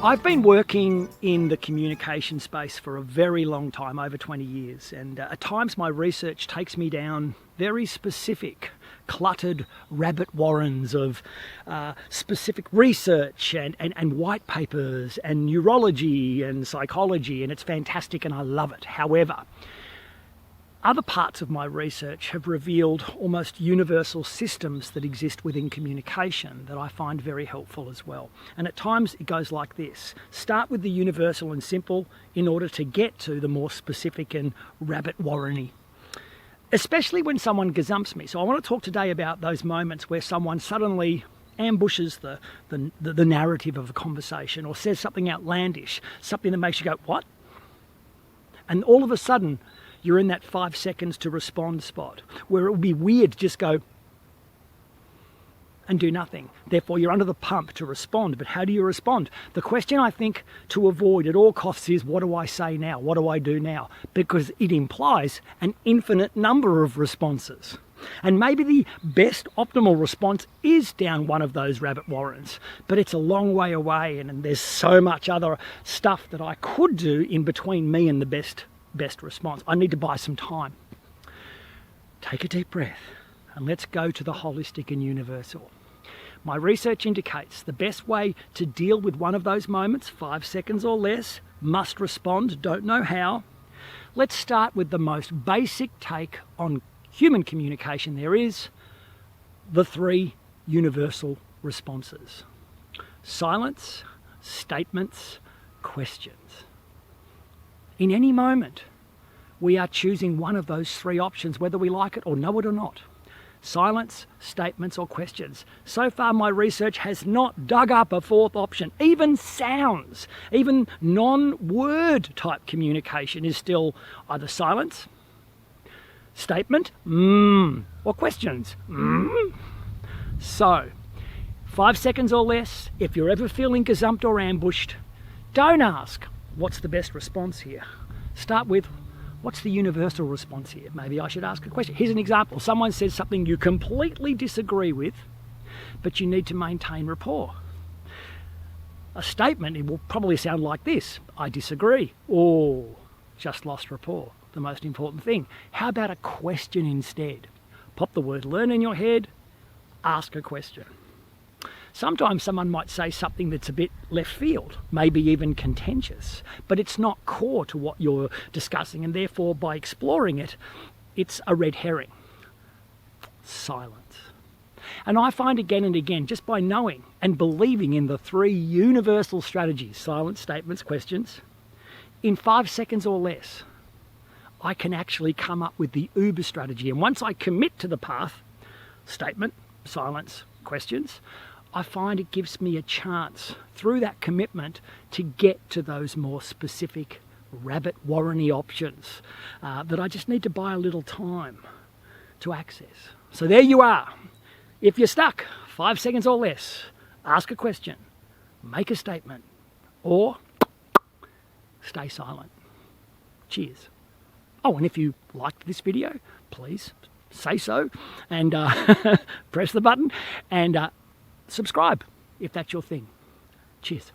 I've been working in the communication space for a very long time, over 20 years, and at times my research takes me down very specific, cluttered rabbit warrens of specific research and white papers and neurology and psychology, and it's fantastic and I love it. However, other parts of my research have revealed almost universal systems that exist within communication that I find very helpful as well. And at times it goes like this. Start with the universal and simple in order to get to the more specific and rabbit warren-y. Especially when someone gazumps me. So I want to talk today about those moments where someone suddenly ambushes the narrative of a conversation or says something outlandish, something that makes you go, what? And all of a sudden, you're in that 5 seconds to respond spot where it would be weird to just go and do nothing. Therefore, you're under the pump to respond. But how do you respond? The question I think to avoid at all costs is, what do I say now? What do I do now? Because it implies an infinite number of responses. And maybe the best optimal response is down one of those rabbit warrens, but it's a long way away, and there's so much other stuff that I could do in between me and the best response. I need to buy some time. Take a deep breath and let's go to the holistic and universal. My research indicates the best way to deal with one of those moments, 5 seconds or less, must respond, don't know how. Let's start with the most basic take on human communication there is, the 3 universal responses: silence, statements, questions. In any moment, we are choosing one of those 3 options, whether we like it or know it or not. Silence, statements, or questions. So far, my research has not dug up a 4th option. Even sounds, even non-word type communication is still either silence, statement, or questions. So, 5 seconds or less, if you're ever feeling gazumped or ambushed, don't ask, what's the best response here? Start with, what's the universal response here? Maybe I should ask a question. Here's an example. Someone says something you completely disagree with, but you need to maintain rapport. A statement, it will probably sound like this: I disagree, or just lost rapport, the most important thing. How about a question instead? Pop the word learn in your head, ask a question. Sometimes someone might say something that's a bit left field, maybe even contentious, but it's not core to what you're discussing, and therefore by exploring it, it's a red herring. Silence. And I find again and again, just by knowing and believing in the 3 universal strategies, silence, statements, questions, in 5 seconds or less, I can actually come up with the uber strategy. And once I commit to the path, statement, silence, questions, I find it gives me a chance through that commitment to get to those more specific rabbit warren-y options that I just need to buy a little time to access. So there you are. If you're stuck, 5 seconds or less, ask a question, make a statement, or stay silent. Cheers. Oh, and if you liked this video, please say so and press the button and subscribe if that's your thing. Cheers.